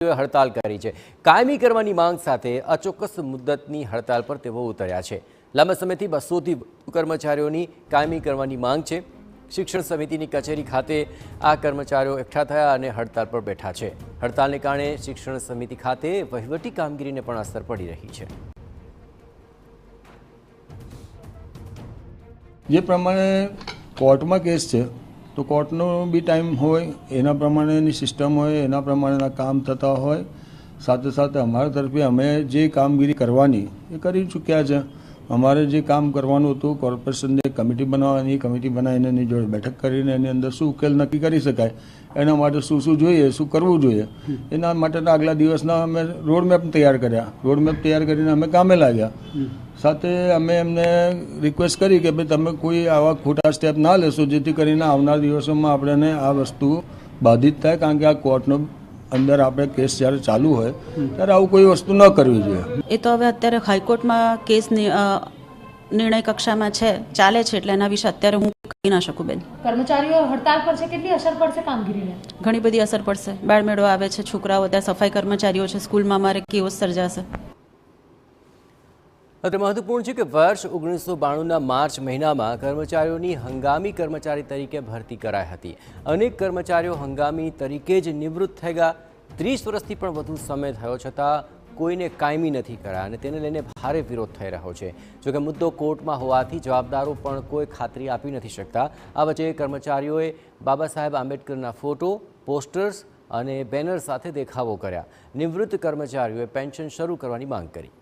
હડતાલ કરી છે। કાયમી કરવાની માંગ સાથે અચોક્કસ મુદ્દતની હડતાલ પર તેઓ ઉતર્યા છે। લાંબા સમયથી 200થી વધુ કર્મચારીઓની કાયમી કરવાની માંગ છે। શિક્ષણ સમિતિની કચેરી ખાતે આ કર્મચારીઓ એકઠા થયા અને હડતાલ પર બેઠા છે। હડતાલને કારણે શિક્ષણ સમિતિ ખાતે વહીવટી કામગીરીને પણ અસર પડી રહી છે। જે પ્રમાણે કોર્ટમાં કેસ છે તો કોર્ટનો બી ટાઈમ હોય, એના પ્રમાણેની સિસ્ટમ હોય, એના પ્રમાણેના કામ થતા હોય। સાથે સાથે અમારા તરફે અમે જે કામગીરી કરવાની એ કરી ચૂક્યા છે। અમારે જે કામ કરવાનું હતું, કોર્પોરેશનને કમિટી બનાવવાની, કમિટી બનાવીને એની જોડે બેઠક કરીને એની અંદર શું ઉકેલ નક્કી કરી શકાય, એના માટે શું શું જોઈએ, શું કરવું જોઈએ, એના માટેના આગલા દિવસના અમે રોડમેપ તૈયાર કર્યા। રોડમેપ તૈયાર કરીને અમે કામે લાગ્યા। સાથે અમે એમને રિક્વેસ્ટ કરી કે ભાઈ તમે કોઈ આવા ખોટા સ્ટેપ ના લેશો જેથી કરીને આવનાર દિવસોમાં આપણને આ વસ્તુ બાધિત થાય, કારણ કે આ કોર્ટનો અંદર આપણે કેસ જ્યારે ચાલુ હોય ત્યારે આવું કોઈ વસ્તુ ન કરવી જોઈએ। એ તો હવે અત્યારે હાઈકોર્ટમાં કેસ નિર્ણય કક્ષામાં છે, ચાલે છે, એટલે એના વિશે અત્યારે હું કહી ના શકું બેન। કર્મચારીઓ હડતાલ પર છે, કેટલી અસર પડશે કામગીરીને? ઘણી બધી અસર પડશે। બાળમેળો આવે છે, છોકરાઓ ત્યાં સફાઈ કર્મચારીઓ છે, સ્કૂલમાં અમારે કેવો સર્જાશે। અત્રે મહત્વપૂર્ણ છે કે વર્ષ 1992ના માર્ચ મહિનામાં કર્મચારીઓની હંગામી કર્મચારી તરીકે ભરતી કરાઈ હતી। અનેક કર્મચારીઓ હંગામી તરીકે જ નિવૃત્ત થઈ ગયા। 30 વર્ષથી પણ વધુ સમય થયો છતાં કોઈને કાયમી નથી કરાયા અને તેને લઈને ભારે વિરોધ થઈ રહ્યો છે। જોકે મુદ્દો કોર્ટમાં હોવાથી જવાબદારો પણ કોઈ ખાતરી આપી નથી શકતા। આ વચ્ચે કર્મચારીઓએ બાબા સાહેબ આંબેડકરના ફોટો, પોસ્ટર્સ અને બેનર સાથે દેખાવો કર્યા। નિવૃત્ત કર્મચારીઓએ પેન્શન શરૂ કરવાની માંગ કરી।